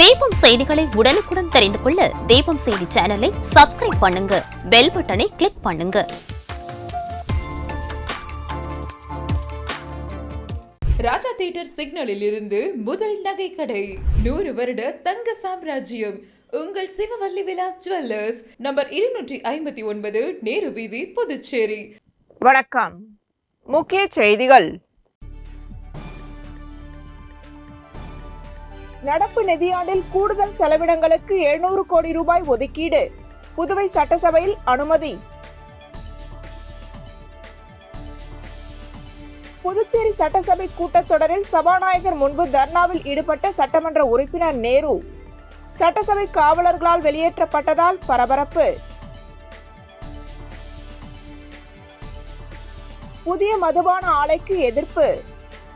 தீபம் செய்திகளை உடனுக்குடன் தெரிந்து கொள்ள தீபம் செய்தி சேனலை சப்ஸ்கிரைப் பண்ணுங்க, பெல் பட்டனை கிளிக் பண்ணுங்க. ராஜா தியேட்டர் சிக்னலில் இருந்து முதல் நகை கடை, 100 வருட தங்க சாம்ராஜ்யம் உங்கள் சிவவல்லி விலாஸ் ஜுவல்லர்ஸ், நம்பர் 259, நேரு வீதி, புதுச்சேரி. வணக்கம். முக்கிய செய்திகள். நடப்பு நிதியாண்டில் கூடுதல் செலவினங்களுக்கு 700 கோடி ரூபாய் ஒதுக்கீடு, புதுவை சட்டசபையில் அனுமதி. புதுச்சேரி சட்டசபை கூட்டத்தொடரில் சபாநாயகர் முன்பு தர்ணாவில் ஈடுபட்ட சட்டமன்ற உறுப்பினர் நேரு சட்டசபை காவலர்களால் வெளியேற்றப்பட்டதால் பரபரப்பு. புதிய மதுபான ஆலைக்கு எதிர்ப்பு.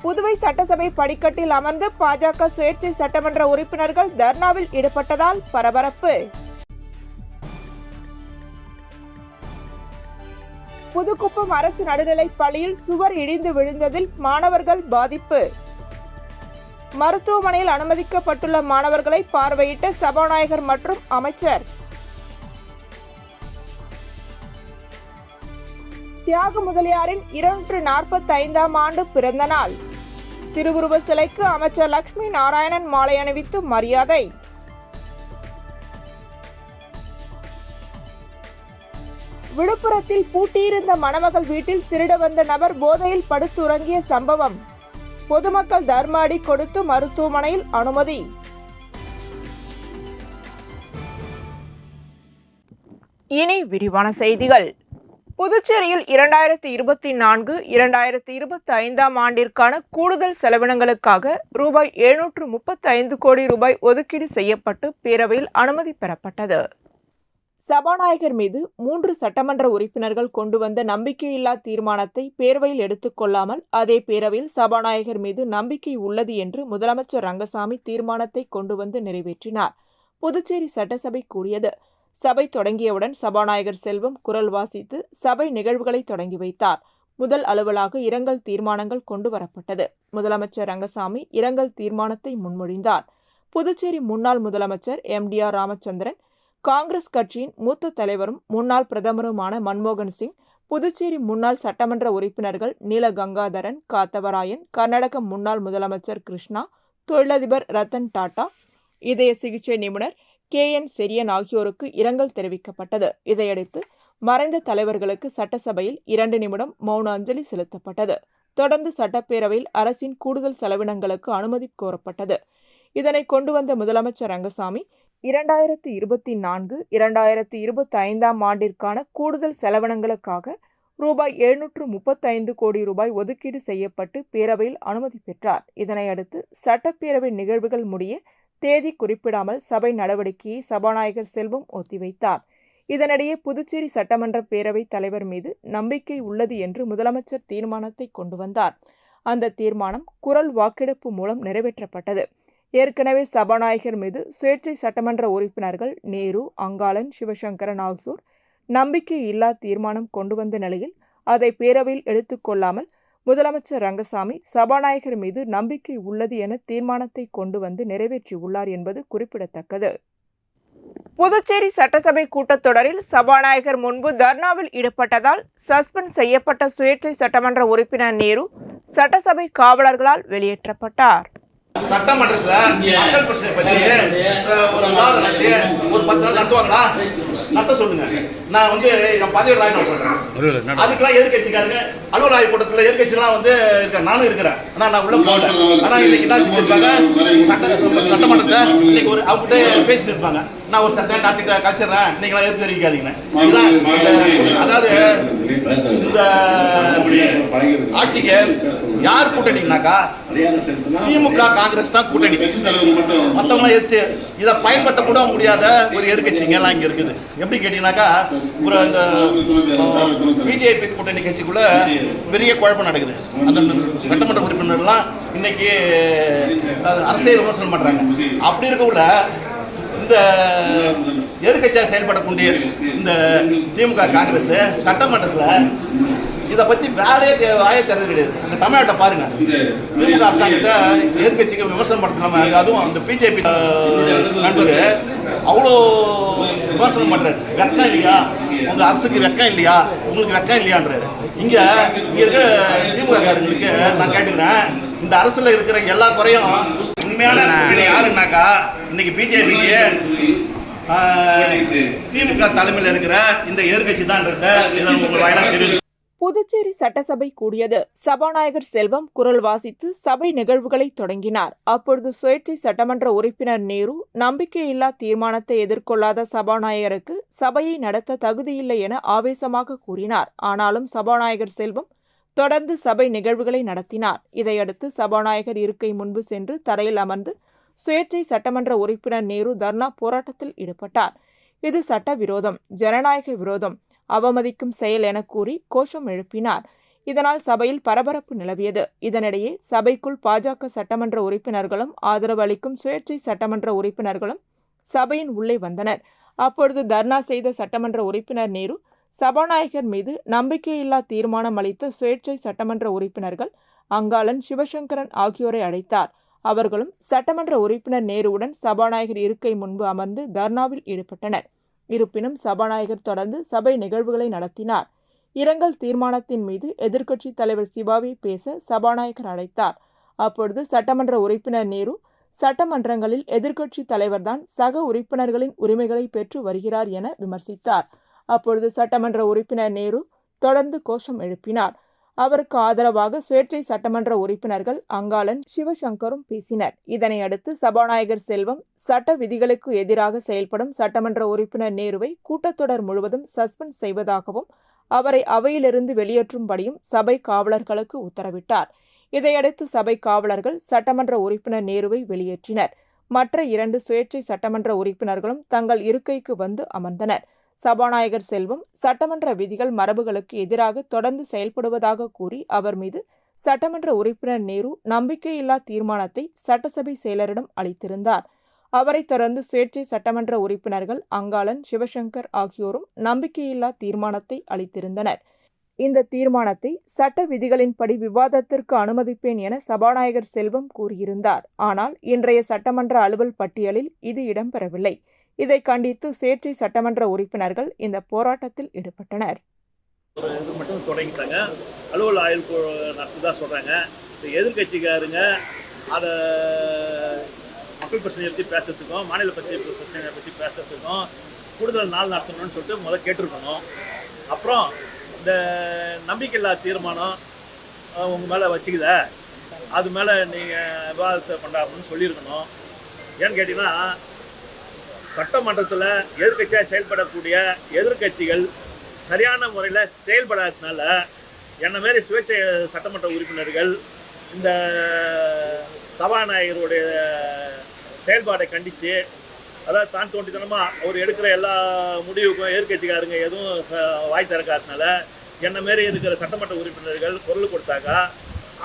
புதுவை சட்டசபை படிக்கட்டில் அமர்ந்து பாஜக சுயேட்சை சட்டமன்ற உறுப்பினர்கள் தர்ணாவில் ஈடுபட்டதால் பரபரப்பு. புதுக்குப்பம் அரசு நடுநிலைப் பள்ளியில் சுவர் இடிந்து விழுந்ததில் மாணவர்கள் பாதிப்பு. மருத்துவமனையில் அனுமதிக்கப்பட்டுள்ள மாணவர்களை பார்வையிட்ட சபாநாயகர் மற்றும் அமைச்சர். தியாக முதலியாரின் 245ஆம் ஆண்டு பிறந்த நாள். திருவுருவ சிலைக்கு அமைச்சர் லட்சுமி நாராயணன் மாலை அணிவித்து மரியாதை. விழுப்புரத்தில் பூட்டியிருந்த மணமகள் வீட்டில் திருட வந்த நபர் போதையில் படுத்துறங்கிய சம்பவம். பொதுமக்கள் தர்ம அடி கொடுத்து மருத்துவமனையில் அனுமதி. இனி விரிவான செய்திகள். புதுச்சேரியில் 2024-2025 ஆண்டிற்கான கூடுதல் செலவினங்களுக்காக ரூபாய் 735 கோடி ரூபாய் ஒதுக்கீடு செய்யப்பட்டு பேரவையில் அனுமதி பெறப்பட்டது. சபாநாயகர் மீது 3 சட்டமன்ற உறுப்பினர்கள் கொண்டு வந்த நம்பிக்கையில்லா தீர்மானத்தை பேரவையில் எடுத்துக்கொள்ளாமல் அதே பேரவையில் சபாநாயகர் மீது நம்பிக்கை உள்ளது என்று முதலமைச்சர் ரங்கசாமி தீர்மானத்தை கொண்டு வந்து நிறைவேற்றினார். புதுச்சேரி சட்டசபை கூடியது. சபை தொடங்கியவுடன் சபாநாயகர் செல்வம் குரல் வாசித்து சபை நிகழ்வுகளை தொடங்கி வைத்தார். முதல் அலுவலாக இரங்கல் தீர்மானங்கள் கொண்டு வரப்பட்டது. முதலமைச்சர் ரங்கசாமி இரங்கல் தீர்மானத்தை முன்மொழிந்தார். புதுச்சேரி முன்னாள் முதலமைச்சர் MDR ராமச்சந்திரன், காங்கிரஸ் கட்சியின் மூத்த தலைவரும் முன்னாள் பிரதமருமான மன்மோகன் சிங், புதுச்சேரி முன்னாள் சட்டமன்ற உறுப்பினர்கள் நீல கங்காதரன், காத்தவராயன், கர்நாடக முன்னாள் முதலமைச்சர் கிருஷ்ணா, தொழிலதிபர் ரத்தன் டாடா, இதய சிகிச்சை நிபுணர் KN செரியன் ஆகியோருக்கு இரங்கல் தெரிவிக்கப்பட்டது. இதையடுத்து மறைந்த தலைவர்களுக்கு சட்டசபையில் 2 நிமிடம் மௌன அஞ்சலி செலுத்தப்பட்டது. தொடர்ந்து சட்டப்பேரவையில் அரசின் கூடுதல் செலவினங்களுக்கு அனுமதி கோரப்பட்டது. இதனை கொண்டு வந்த முதலமைச்சர் ரங்கசாமி 2024-2025 ஆண்டிற்கான கூடுதல் செலவினங்களுக்காக ரூபாய் 735 கோடி ரூபாய் ஒதுக்கீடு செய்யப்பட்டு பேரவையில் அனுமதி பெற்றார். இதனையடுத்து சட்டப்பேரவை நிகழ்வுகள் முடிய தேதி குறிப்பிடாமல் சபை நடவடிக்கையை சபாநாயகர் செல்வம் ஒத்திவைத்தார். இதனிடையே புதுச்சேரி சட்டமன்ற பேரவைத் தலைவர் மீது நம்பிக்கை உள்ளது என்று முதலமைச்சர் தீர்மானத்தை கொண்டு வந்தார். அந்த தீர்மானம் குரல் வாக்கெடுப்பு மூலம் நிறைவேற்றப்பட்டது. ஏற்கனவே சபாநாயகர் மீது சுயேட்சை சட்டமன்ற உறுப்பினர்கள் நேரு, அங்காளன், சிவசங்கரன் ஆகியோர் நம்பிக்கை இல்லா தீர்மானம் கொண்டு வந்த நிலையில் அதை பேரவையில் எடுத்துக்கொள்ளாமல் முதலமைச்சர் ரங்கசாமி சபாநாயகர் மீது நம்பிக்கை உள்ளது என தீர்மானத்தை கொண்டு வந்து நிறைவேற்றியுள்ளார் என்பது குறிப்பிடத்தக்கது. புதுச்சேரி சட்டசபை கூட்டத்தொடரில் சபாநாயகர் முன்பு தர்ணாவில் ஈடுபட்டதால் சஸ்பெண்ட் செய்யப்பட்ட சுயேட்சை சட்டமன்ற உறுப்பினர் நேரு சட்டசபை காவலர்களால் வெளியேற்றப்பட்டார். சட்டமன்றத்துல மக்கள் பிரச்சனை பத்தி ஒரு விவாதம் நடத்தி ஒரு 10 நாள் நடத்துவாங்களா? நடத்த சொல்லுங்க. நான் வந்து என் பதவியோட ராஜினாமா பண்றேன். அதுக்கெல்லாம் எதிர்கட்சிக்காரங்க அலுவலக கூட்டத்தில் எதிர்கட்சிலாம் வந்து நானும் இருக்கிறேன். ஆனா நான் உள்ள போகல. ஆனா இன்னைக்கு என்ன செஞ்சிருக்காங்க, சட்டமன்றத்தை இன்னைக்கு ஒரு அவங்க பேசிட்டு இருப்பாங்க. நான் ஒரு சட்டம் நாட்டுக்கு கழிச்சிடறேன், நீங்களாம் எதிர்த்து தெரிவிக்காதீங்கன்னு. அதாவது இந்த ஆட்சிக்கு யார் கூட்டணினாக்கா திமுக காங்கிரஸ் தான் கூட்டணி. மற்றவங்களாம் எதிர்த்து இதை பயன்படுத்த கூட முடியாத ஒரு எதிர்கட்சிங்க எல்லாம் இங்க இருக்குது. எப்படி கேட்டீங்கன்னாக்கா ஒரு அந்த பிஜேபி கூட்டணி கட்சிக்குள்ள பெரிய குழப்பம் நடக்குது. அந்த சட்டமன்ற உறுப்பினர்லாம் இன்னைக்கு அரசியல் விமர்சனம் பண்றாங்க. அப்படி இருக்கக்குள்ள இந்த எதிர்கட்சியாக செயல்படக்கூடிய இந்த திமுக காங்கிரஸ் சட்டமன்றத்தில் இதை பற்றி வாயே திறந்து கிடையாது. அங்கே தமிழ்நாட்டை பாருங்க, திமுக அரசாங்கத்தை எதிர்கட்சிக்கு விமர்சனம் படுத்தலாம, அதுவும் அந்த பிஜேபி நண்பர் அவ்வளோ விமர்சனம் பண்ணுறாரு. வெக்கம் இல்லையா உங்கள் அரசுக்கு, வெக்கம் இல்லையா உங்களுக்கு, வெக்கம் இல்லையான்றாரு. இங்கே இருக்கிற திமுக காரங்களுக்கு நான் கேட்டுக்கிறேன், இந்த அரசில் இருக்கிற எல்லா குறையும் உண்மையான யாருன்னாக்கா இன்னைக்கு பிஜேபிக்கு திமுக தலைமையில் இருக்கிற இந்த எதிர்கட்சி தான்ன்றத உங்கள் வாயிலாக தெரிவித்து. புதுச்சேரி சட்டசபை கூடியது. சபாநாயகர் செல்வம் குரல் வாசித்து சபை நிகழ்வுகளை தொடங்கினார். அப்பொழுது சுயேட்சை சட்டமன்ற உறுப்பினர் நேரு நம்பிக்கையில்லா தீர்மானத்தை எதிர்கொள்ளாத சபாநாயகருக்கு சபையை நடத்த தகுதியில்லை என ஆவேசமாக கூறினார். ஆனாலும் சபாநாயகர் செல்வம் தொடர்ந்து சபை நிகழ்வுகளை நடத்தினார். இதையடுத்து சபாநாயகர் இருக்கை முன்பு சென்று தரையில் அமர்ந்து சுயேட்சை சட்டமன்ற உறுப்பினர் நேரு தர்ணா போராட்டத்தில் ஈடுபட்டார். இது சட்டவிரோதம், ஜனநாயக விரோதம், அவமதிக்கும் செயல் என கூறி கோஷம் எழுப்பினார். இதனால் சபையில் பரபரப்பு நிலவியது. இதனிடையே சபைக்குள் பாஜக சட்டமன்ற உறுப்பினர்களும் ஆதரவு அளிக்கும் சுயேட்சை சட்டமன்ற உறுப்பினர்களும் சபையின் உள்ளே வந்தனர். அப்பொழுது தர்ணா செய்த சட்டமன்ற உறுப்பினர் நேரு சபாநாயகர் மீது நம்பிக்கையில்லா தீர்மானம் அளித்த சுயேட்சை சட்டமன்ற உறுப்பினர்கள் அங்காளன், சிவசங்கரன் ஆகியோரை அழைத்தார். அவர்களும் சட்டமன்ற உறுப்பினர் நேருவுடன் சபாநாயகர் இருக்கை முன்பு அமர்ந்து தர்ணாவில் ஈடுபட்டனர். இருப்பினும் சபாநாயகர் தொடர்ந்து சபை நிகழ்வுகளை நடத்தினார். இரங்கல் தீர்மானத்தின் மீது எதிர்க்கட்சித் தலைவர் சிவாவை பேச சபாநாயகர் அழைத்தார். அப்பொழுது சட்டமன்ற உறுப்பினர் நேரு, சட்டமன்றங்களில் எதிர்க்கட்சித் தலைவர்தான் சக உறுப்பினர்களின் உரிமைகளை பெற்று வருகிறார் என விமர்சித்தார். அப்பொழுது சட்டமன்ற உறுப்பினர் நேரு தொடர்ந்து கோஷம் எழுப்பினார். அவருக்கு ஆதரவாக சுயேட்சை சட்டமன்ற உறுப்பினர்கள் அங்காளன், சிவசங்கரும் பேசினர். இதனை அடுத்து சபாநாயகர் செல்வம் சட்ட விதிகளுக்கு எதிராக செயல்படும் சட்டமன்ற உறுப்பினர் நேருவை கூட்டத்தொடர் முழுவதும் சஸ்பெண்ட் செய்வதாகவும் அவரை அவையிலிருந்து வெளியேற்றும்படியும் சபை காவலர்களுக்கு உத்தரவிட்டார். இதையடுத்து சபை காவலர்கள் சட்டமன்ற உறுப்பினர் நேருவை வெளியேற்றினர். மற்ற 2 சுயேட்சை சட்டமன்ற உறுப்பினர்களும் தங்கள் இருக்கைக்கு வந்து அமர்ந்தனர். சபாநாயகர் செல்வம் சட்டமன்ற விதிகள், மரபுகளுக்கு எதிராக தொடர்ந்து செயல்படுவதாக கூறி அவர் மீது சட்டமன்ற உறுப்பினர் நேரு நம்பிக்கையில்லா தீர்மானத்தை சட்டசபை செயலரிடம் அளித்திருந்தார். அவரைத் தொடர்ந்து சுயேட்சை சட்டமன்ற உறுப்பினர்கள் அங்காளன், சிவசங்கர் ஆகியோரும் நம்பிக்கையில்லா தீர்மானத்தை அளித்திருந்தனர். இந்த தீர்மானத்தை சட்ட விதிகளின்படி விவாதத்திற்கு அனுமதிப்பேன் என சபாநாயகர் செல்வம் கூறியிருந்தார். ஆனால் இன்றைய சட்டமன்ற அலுவல் பட்டியலில் இது இடம்பெறவில்லை. இதை கண்டித்து சுயேட்சை சட்டமன்ற உறுப்பினர்கள் இந்த போராட்டத்தில் ஈடுபட்டனர். இது மட்டும் தொடங்கிட்டாங்க, அலுவல் ஆய்வு நடத்துதான் சொல்கிறாங்க. இந்த எதிர்கட்சிக்காரங்க அதை மக்கள் பிரச்சனையை பற்றி பேசுறதுக்கும், மாநில பிரச்சனையை பற்றி பேசுறதுக்கும் கூடுதல் நாள் நடத்தணும்னு சொல்லிட்டு முதல்ல கேட்டிருக்கணும். அப்புறம் இந்த நம்பிக்கையில்லா தீர்மானம் உங்கள் மேலே வச்சுக்குத, அது மேலே நீங்கள் விவாதத்தை கொண்டாடணும்னு சொல்லியிருக்கணும். ஏன்னு கேட்டிங்கன்னா, சட்டமன்றத்தில் எதிர்கட்சியாக செயல்படக்கூடிய எதிர்கட்சிகள் சரியான முறையில் செயல்படாததுனால என்ன மாரி சுயேட்சை சட்டமன்ற உறுப்பினர்கள் இந்த சபாநாயகருடைய செயல்பாடை கண்டித்து, அதாவது தான் தோண்டித்தனமாக அவர் எடுக்கிற எல்லா முடிவுக்கும் எதிர்கட்சிக்காரங்க எதுவும் வாய் திறக்காததுனால என்ன மாரி இருக்கிற சட்டமன்ற உறுப்பினர்கள் குரல் கொடுத்தாக்கா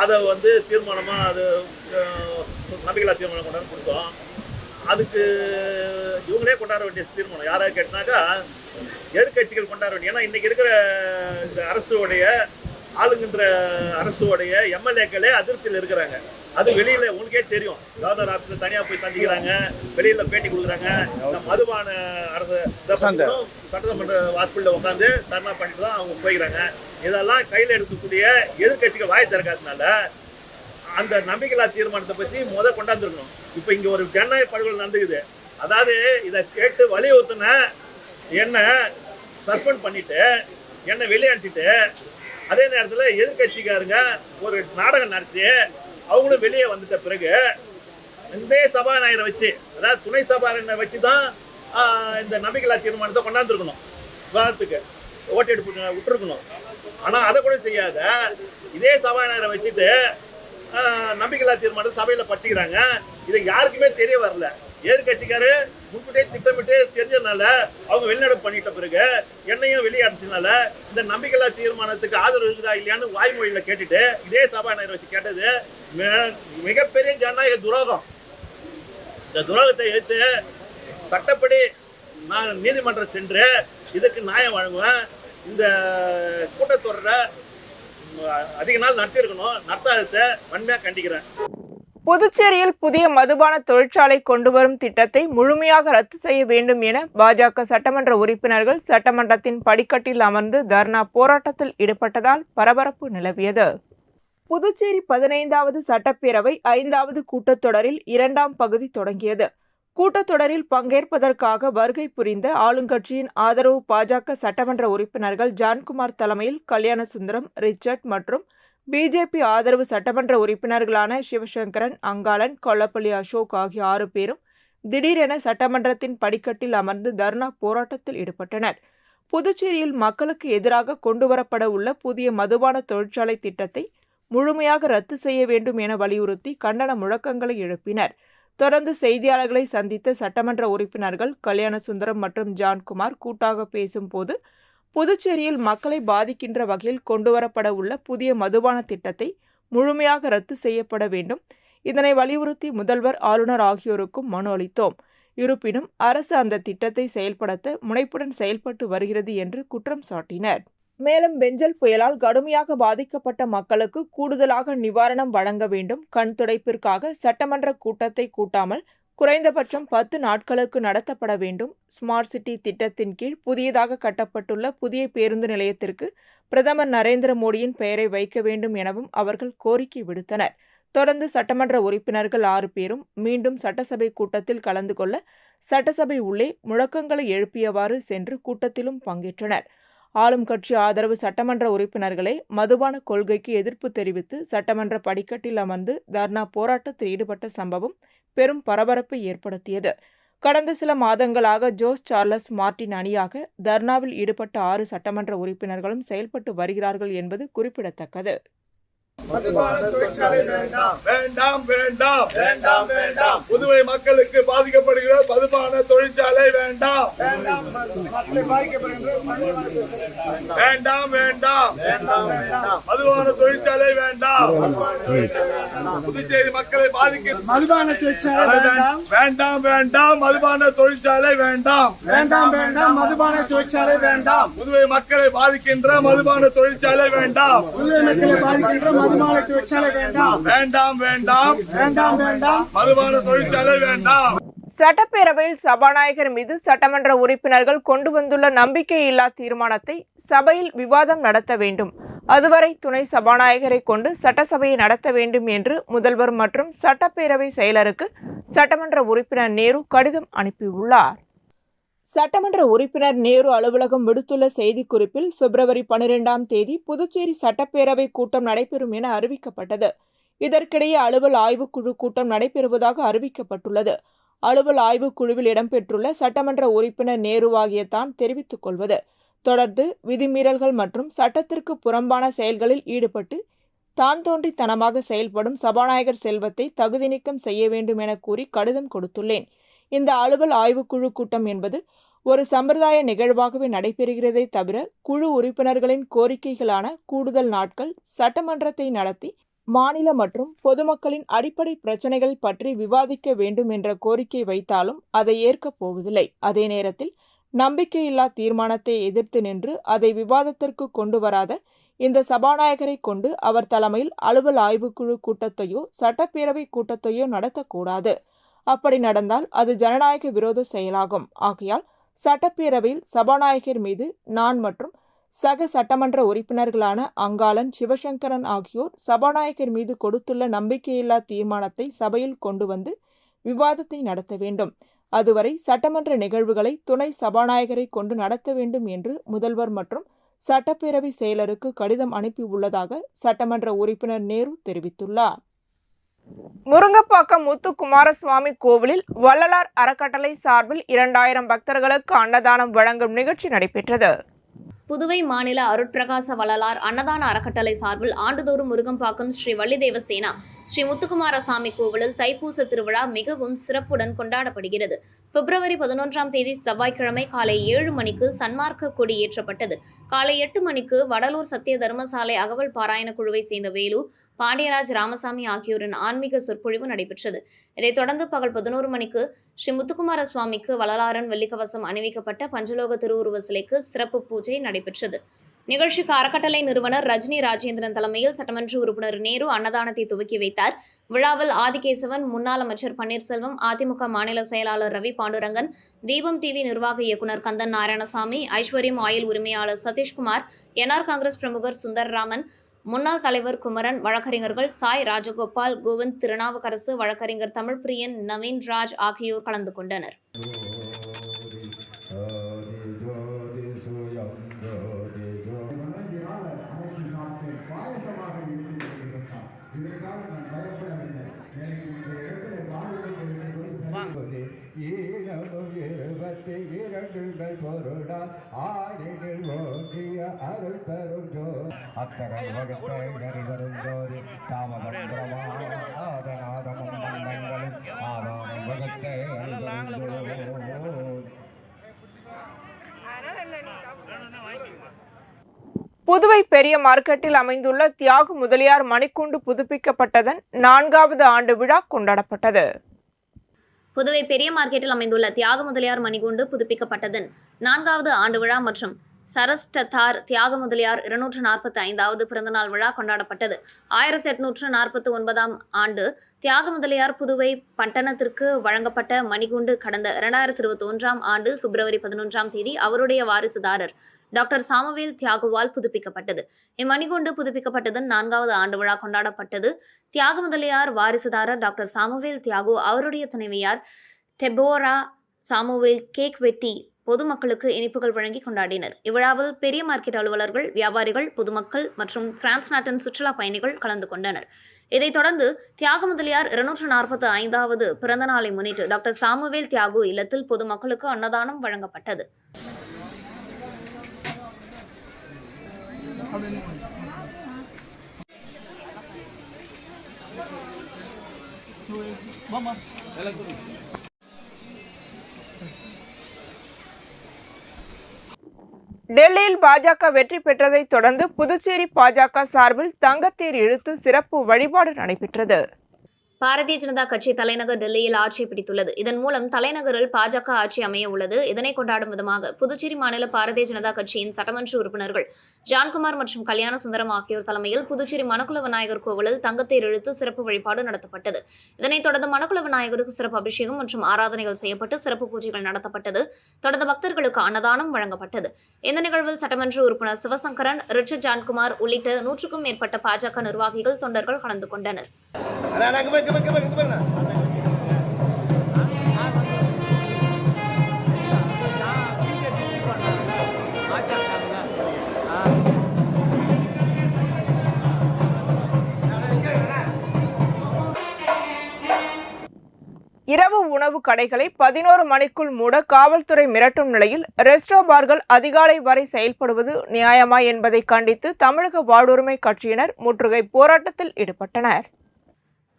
அதை வந்து தீர்மானமாக அது நம்பிக்கையில்லா தீர்மானம் கொண்டாந்து கொடுத்தோம். அதுக்கு இவங்களே கொண்டாட வேண்டிய தீர்மானம் யாராவது கேட்டினாக்கா எதிர்கட்சிகள் கொண்டாட வேண்டிய. ஏன்னா இன்றைக்கி இருக்கிற இந்த அரசுடைய ஆளுங்கின்ற அரசுடைய எம்எல்ஏக்களே அதிருப்தியில் இருக்கிறாங்க. அது வெளியில் உங்களுக்கே தெரியும், கவர்னர் ஆஃபீஸில் தனியாக போய் சந்திக்கிறாங்க, வெளியில் பேட்டி கொடுக்குறாங்க. இந்த மதுபான அரசு சட்டமன்ற வாசலில் உட்காந்து தர்ணா பண்ணிட்டு தான் அவங்க போய்கிறாங்க. இதெல்லாம் கையில் எடுக்கக்கூடிய எதிர்கட்சிகள் வாய் திறக்காததுனால அந்த நம்பிக்கையில்லா தீர்மானத்தை பற்றி கொண்டாந்துருக்கணும். இப்போ இங்கே ஒரு ஜனநாயக படுகொலை நடந்துக்குது. அதாவது இதை கேட்டு வலியுறுத்தின என்னை சஸ்பெண்ட் பண்ணிட்டு என்னை வெளியே அனுப்பிச்சிட்டு, அதே நேரத்தில் எதிர்கட்சிக்காரங்க ஒரு நாடகம் நடத்தி அவங்களும் வெளியே வந்துட்ட பிறகு இந்த சபாநாயகரை வச்சு, அதாவது துணை சபாநாயகரை வச்சு தான் இந்த நம்பிக்கையில்லா தீர்மானத்தை கொண்டாந்துருக்கணும், விவாதத்துக்கு ஓட்டெடுப்பு விட்டுருக்கணும். ஆனால் அதை கூட செய்யாத இதே சபாநாயகரை வச்சுட்டு நம்பிக்கையில்லா தீர்மானம் சபையில் படிச்சுக்கிறாங்க. இது யாருக்குமே தெரிய வரல. எதிர்கட்சிக்காரு முன்கூட்டியே திட்டமிட்டு தெரிஞ்சதுனால அவங்க வெளிநடப்பு பண்ணிட்ட பிறகு என்னையும் வெளியே அனுப்பிச்சதுனால இந்த நம்பிக்கையில்லா தீர்மானத்துக்கு ஆதரவு இருக்குதா இல்லையான்னு வாய்மொழியில கேட்டுட்டு இதே சபாநாயகர் வச்சு கேட்டது மிகப்பெரிய ஜனநாயக துரோகம். இந்த துரோகத்தை எடுத்து சட்டப்படி நான் நீதிமன்றம் சென்று இதுக்கு நியாயம் வழங்குவேன். இந்த கூட்டத்தொடரை அதிக நாள் நடத்திருக்கணும், நடத்தாததை வன்மையாக கண்டிக்கிறேன். புதுச்சேரியில் புதிய மதுபான தொழிற்சாலை கொண்டு வரும் திட்டத்தை முழுமையாக ரத்து செய்ய வேண்டும் என பாஜக சட்டமன்ற உறுப்பினர்கள் சட்டமன்றத்தின் படிக்கட்டில் அமர்ந்து தர்ணா போராட்டத்தில் ஈடுபட்டதால் பரபரப்பு நிலவியது. புதுச்சேரி 15வது சட்டப்பேரவை 5வது கூட்டத்தொடரில் 2ஆம் பகுதி தொடங்கியது. கூட்டத்தொடரில் பங்கேற்பதற்காக வருகை புரிந்த ஆளுங்கட்சியின் ஆதரவு பாஜக சட்டமன்ற உறுப்பினர்கள் ஜான்குமார் தலைமையில் கல்யாணசுந்தரம், ரிச்சர்ட் மற்றும் பிஜேபி ஆதரவு சட்டமன்ற உறுப்பினர்களான சிவசங்கரன், அங்காளன், கொல்லப்பள்ளி அசோக் ஆகிய 6 பேரும் திடீரென சட்டமன்றத்தின் படிக்கட்டில் அமர்ந்து தர்ணா போராட்டத்தில் ஈடுபட்டனர். புதுச்சேரியில் மக்களுக்கு எதிராக கொண்டுவரப்பட உள்ள புதிய மதுபான தொழிற்சாலை திட்டத்தை முழுமையாக ரத்து செய்ய வேண்டும் என வலியுறுத்தி கண்டன முழக்கங்களை எழுப்பினர். தொடர்ந்து செய்தியாளர்களை சந்தித்த சட்டமன்ற உறுப்பினர்கள் கல்யாணசுந்தரம் மற்றும் ஜான்குமார் கூட்டாக பேசும்போது, புதுச்சேரியில் மக்களை பாதிக்கின்ற வகையில் கொண்டுவரப்பட உள்ள புதிய மதுபான திட்டத்தை முழுமையாக ரத்து செய்யப்பட வேண்டும். இதனை வலியுறுத்தி முதல்வர், ஆளுநர் ஆகியோருக்கும் மனு அளித்தோம். இருப்பினும் அரசு அந்த திட்டத்தை செயல்படுத்த முனைப்புடன் செயல்பட்டு வருகிறது என்று குற்றம் சாட்டினர். மேலும் பெஞ்சல் புயலால் கடுமையாக பாதிக்கப்பட்ட மக்களுக்கு கூடுதலாக நிவாரணம் வழங்க வேண்டும். கண் துடைப்பிற்காக சட்டமன்ற கூட்டத்தை கூட்டாமல் குறைந்தபட்சம் 10 நாட்களுக்கு நடத்தப்பட வேண்டும். ஸ்மார்ட் சிட்டி திட்டத்தின் கீழ் புதியதாக கட்டப்பட்டுள்ள புதிய பேருந்து நிலையத்திற்கு பிரதமர் நரேந்திர மோடியின் பெயரை வைக்க வேண்டும் எனவும் அவர்கள் கோரிக்கை விடுத்தனர். தொடர்ந்து சட்டமன்ற உறுப்பினர்கள் 6 பேரும் மீண்டும் சட்டசபை கூட்டத்தில் கலந்து கொள்ள சட்டசபை உள்ளே முழக்கங்களை எழுப்பியவாறு சென்று கூட்டத்திலும் பங்கேற்றனர். ஆளும் கட்சி ஆதரவு சட்டமன்ற உறுப்பினர்களே மதுபான கொள்கைக்கு எதிர்ப்பு தெரிவித்து சட்டமன்ற படிக்கட்டில் அமர்ந்து தர்ணா போராட்டத்தில் ஈடுபட்ட சம்பவம் பெரும் பரபரப்பை ஏற்படுத்தியது. கடந்த சில மாதங்களாக ஜோஸ் சார்லஸ் மார்டின் அணியாக தர்ணாவில் ஈடுபட்ட 6 சட்டமன்ற உறுப்பினர்களும் செயல்பட்டு வருகிறார்கள் என்பது குறிப்பிடத்தக்கது. வேண்டாம் வேண்டாம் வேண்டாம் வேண்டாம். புதுவை மக்களுக்கு பாதிக்கப்படுகிற மதுபான தொழிற்சாலை வேண்டாம். வேண்டாம் வேண்டாம் வேண்டாம். மதுபான தொழிற்சாலை வேண்டாம். புதுச்சேரி மக்களை பாதிக்கும் மதுபான தொழிற்சாலை வேண்டாம். வேண்டாம் வேண்டாம். மதுபான தொழிற்சாலை வேண்டாம். வேண்டாம் வேண்டாம். மதுபான தொழிற்சாலை வேண்டாம். புதுவை மக்களை பாதிக்கின்ற மதுபான தொழிற்சாலை வேண்டாம். புதுவை மக்களை பாதிக்கின்ற மதுபான தொழிற்சாலை வேண்டாம். வேண்டாம் வேண்டாம் வேண்டாம் வேண்டாம். மதுபான தொழிற்சாலை வேண்டாம். சட்டப்பேரவையில் சபாநாயகர் மீது சட்டமன்ற உறுப்பினர்கள் கொண்டு வந்துள்ள நம்பிக்கையில்லா தீர்மானத்தை சபையில் விவாதம் நடத்த வேண்டும். அதுவரை துணை சபாநாயகரை கொண்டு சட்டசபையை நடத்த வேண்டும் என்று முதல்வர் மற்றும் சட்டப்பேரவை செயலருக்கு சட்டமன்ற உறுப்பினர் நேரு கடிதம் அனுப்பியுள்ளார். சட்டமன்ற உறுப்பினர் நேரு அலுவலகம் விடுத்துள்ள செய்திக்குறிப்பில் பிப்ரவரி 12ஆம் தேதி புதுச்சேரி சட்டப்பேரவை கூட்டம் நடைபெறும் என அறிவிக்கப்பட்டது. இதற்கிடையே அலுவல் ஆய்வுக்குழு கூட்டம் நடைபெறுவதாக அறிவிக்கப்பட்டுள்ளது. அலுவல் ஆய்வுக்குழுவில் இடம்பெற்றுள்ள சட்டமன்ற உறுப்பினர் நேருவாகிய தான் தெரிவித்துக் கொள்வது. தொடர்ந்து விதிமீறல்கள் மற்றும் சட்டத்திற்கு புறம்பான செயல்களில் ஈடுபட்டு தான் தோன்றித்தனமாக செயல்படும் சபாநாயகர் செல்வத்தை தகுதி நீக்கம் செய்ய வேண்டும் என கூறி கடிதம் கொடுத்துள்ளேன். இந்த அலுவல் ஆய்வுக்குழு கூட்டம் என்பது ஒரு சம்பிரதாய நிகழ்வாகவே நடைபெறுகிறதே தவிர குழு உறுப்பினர்களின் கோரிக்கைகளான கூடுதல் நாட்கள், சட்டமன்றத்தை நடத்தி மாநில மற்றும் பொதுமக்களின் அடிப்படை பிரச்சனைகள் பற்றி விவாதிக்க வேண்டும் என்ற கோரிக்கை வைத்தாலும் அதை ஏற்கப் போவதில்லை. அதே நேரத்தில் நம்பிக்கையில்லா தீர்மானத்தை எதிர்த்து நின்று அதை விவாதத்திற்கு கொண்டு வராத இந்த சபாநாயகரை கொண்டு அவர் தலைமையில் அலுவல் ஆய்வுக்குழு கூட்டத்தையோ சட்டப்பேரவை கூட்டத்தையோ நடத்தக்கூடாது. அப்படி நடந்தால் அது ஜனநாயக விரோத செயலாகும். ஆகையால் சட்டப்பேரவையில் சபாநாயகர் மீது நான் மற்றும் சக சட்டமன்ற உறுப்பினர்களான அங்காளன், சிவசங்கரன் ஆகியோர் சபாநாயகர் மீது கொடுத்துள்ள நம்பிக்கையில்லா தீர்மானத்தை சபையில் கொண்டு வந்து விவாதத்தை நடத்த வேண்டும். அதுவரை சட்டமன்ற நிகழ்வுகளை துணை சபாநாயகரை கொண்டு நடத்த வேண்டும் என்று முதல்வர் மற்றும் சட்டப்பேரவை செயலருக்கு கடிதம் அனுப்பியுள்ளதாக சட்டமன்ற உறுப்பினர் நேரு தெரிவித்துள்ளார். முருங்கப்பாக்கம் முத்துக்குமாரசுவாமி கோவிலில் வள்ளலார் அறக்கட்டளை சார்பில் 2000 பக்தர்களுக்கு அன்னதானம் வழங்கும் நிகழ்ச்சி நடைபெற்றது. புதுவை மாநில அருட்பிரகாச வள்ளலார் அன்னதான அறக்கட்டளை சார்பில் ஆண்டுதோறும் முருகம்பாக்கம் ஸ்ரீ வள்ளிதேவசேனா ஸ்ரீ முத்துக்குமாரசாமி கோவிலில் தைப்பூச திருவிழா மிகவும் சிறப்புடன் கொண்டாடப்படுகிறது. பிப்ரவரி 11ஆம் தேதி செவ்வாய்க்கிழமை காலை 7 மணிக்கு சன்மார்க்க கொடி ஏற்றப்பட்டது. காலை 8 மணிக்கு வடலூர் சத்திய தர்மசாலை அகவல் பாராயண குழுவை சேர்ந்த வேலு, பாண்டியராஜ், ராமசாமி ஆகியோரின் ஆன்மீக சொற்பொழிவு நடைபெற்றது. இதைத் தொடர்ந்து பகல் 11 மணிக்கு ஸ்ரீ முத்துக்குமார சுவாமிக்கு வள்ளலாரன் வெள்ளிக்கவசம் அணிவிக்கப்பட்ட பஞ்சலோக திருவுருவ சிலைக்கு சிறப்பு பூஜை நடைபெற்றது. நிகழ்ச்சிக்கு அறக்கட்டளை நிறுவனர் ரஜினி ராஜேந்திரன் தலைமையில் சட்டமன்ற உறுப்பினர் நேரு அன்னதானத்தை துவக்கி வைத்தார். விழாவில் ஆதிகேசவன், முன்னாள் அமைச்சர் பன்னீர்செல்வம், அதிமுக மாநில செயலாளர் ரவி பாண்டுரங்கன், தீபம் டிவி நிர்வாக இயக்குநர் கந்தன் நாராயணசாமி, ஐஸ்வர்யம் ஆயில் உரிமையாளர் சதீஷ்குமார், என்ஆர் காங்கிரஸ் பிரமுகர் சுந்தர்ராமன், முன்னாள் தலைவர் குமரன், வழக்கறிஞர்கள் சாய் ராஜகோபால், கோவிந்த், திருநாவுக்கரசு, வழக்கறிஞர் தமிழ்பிரியன், நவீன் ராஜ் ஆகியோர் கலந்து கொண்டனர். புதுவை பெரிய மார்க்கெட்டில் அமைந்துள்ள தியாகு முதலியார் மணிக்கூண்டு புதுப்பிக்கப்பட்டதன் 4வது ஆண்டு விழா கொண்டாடப்பட்டது. புதுவை பெரிய மார்க்கெட்டில் அமைந்துள்ள தியாக முதலியார் மணிக்கூண்டு புதுப்பிக்கப்பட்டதன் 4வது ஆண்டு விழா மற்றும் சரஸ்டத்தார் தியாக முதலியார் 245வது பிறந்தநாள் விழா கொண்டாடப்பட்டது. 1849ஆம் ஆண்டு தியாக முதலியார் புதுவை பட்டணத்திற்கு வழங்கப்பட்ட மணிக்கூண்டு கடந்த 2021ஆம் ஆண்டு பிப்ரவரி 11ஆம் தேதி அவருடைய வாரிசுதாரர் டாக்டர் சாமுவேல் தியாகுவால் புதுப்பிக்கப்பட்டது. இம்மணிக்கூண்டு புதுப்பிக்கப்பட்டதன் 4வது ஆண்டு விழா கொண்டாடப்பட்டது. தியாக முதலியார் வாரிசுதாரர் டாக்டர் சாமுவேல் தியாகு அவருடைய துணைவியார் டெபோரா சாமுவேல் கேக் வெட்டி பொதுமக்களுக்கு இனிப்புகள் வழங்கி கொண்டாடினர். இவ்விழாவில் பெரிய மார்க்கெட் அலுவலர்கள், வியாபாரிகள், பொதுமக்கள் மற்றும் பிரான்ஸ் நாட்டின் சுற்றுலா பயணிகள் கலந்து கொண்டனர். இதைத் தொடர்ந்து தியாக முதலியார் 245வது பிறந்த நாளை முன்னிட்டு டாக்டர் சாமுவேல் தியாகு இல்லத்தில் பொதுமக்களுக்கு அன்னதானம் வழங்கப்பட்டது. டெல்லியில் பாஜக வெற்றி பெற்றதை தொடர்ந்து புதுச்சேரி பாஜக சார்பில் தங்கத்தேர் இழுத்து சிறப்பு வழிபாடு நடைபெற்றது. பாரதிய ஜனதா கட்சி தலைநகர் டெல்லியில் ஆட்சியை பிடித்துள்ளது. இதன் மூலம் தலைநகரில் பாஜக ஆட்சி அமைய உள்ளது. இதனை கொண்டாடும் விதமாக புதுச்சேரி மாநில பாரதிய ஜனதா கட்சியின் சட்டமன்ற உறுப்பினர்கள் ஜான்குமார் மற்றும் கல்யாண சுந்தரம் ஆகியோர் தலைமையில் புதுச்சேரி மணக்குள விநாயகர் கோவிலில் தங்கத்தேர் இழுத்து சிறப்பு வழிபாடு நடத்தப்பட்டது. இதனைத் தொடர்ந்து மணக்குள விநாயகருக்கு சிறப்பு அபிஷேகம் மற்றும் ஆராதனைகள் செய்யப்பட்டு சிறப்பு பூஜைகள் நடத்தப்பட்டது. தொடர்ந்து பக்தர்களுக்கு அன்னதானம் வழங்கப்பட்டது. இந்த நிகழ்வில் சட்டமன்ற உறுப்பினர் சிவசங்கரன், ரிச்சர்ட் ஜான்குமார் உள்ளிட்ட 100க்கும் மேற்பட்ட பாஜக நிர்வாகிகள், தொண்டர்கள் கலந்து கொண்டனர். இரவு உணவு கடைகளை 11 மணிக்குள் மூட காவல்துறை மிரட்டும் நிலையில் ரெஸ்டோ பார்கள் அதிகாலை வரை செயல்படுவது நியாயமா என்பதை கண்டித்து தமிழக வாழ்வுரிமை கட்சியினர் முற்றுகை போராட்டத்தில் ஈடுபட்டனர்.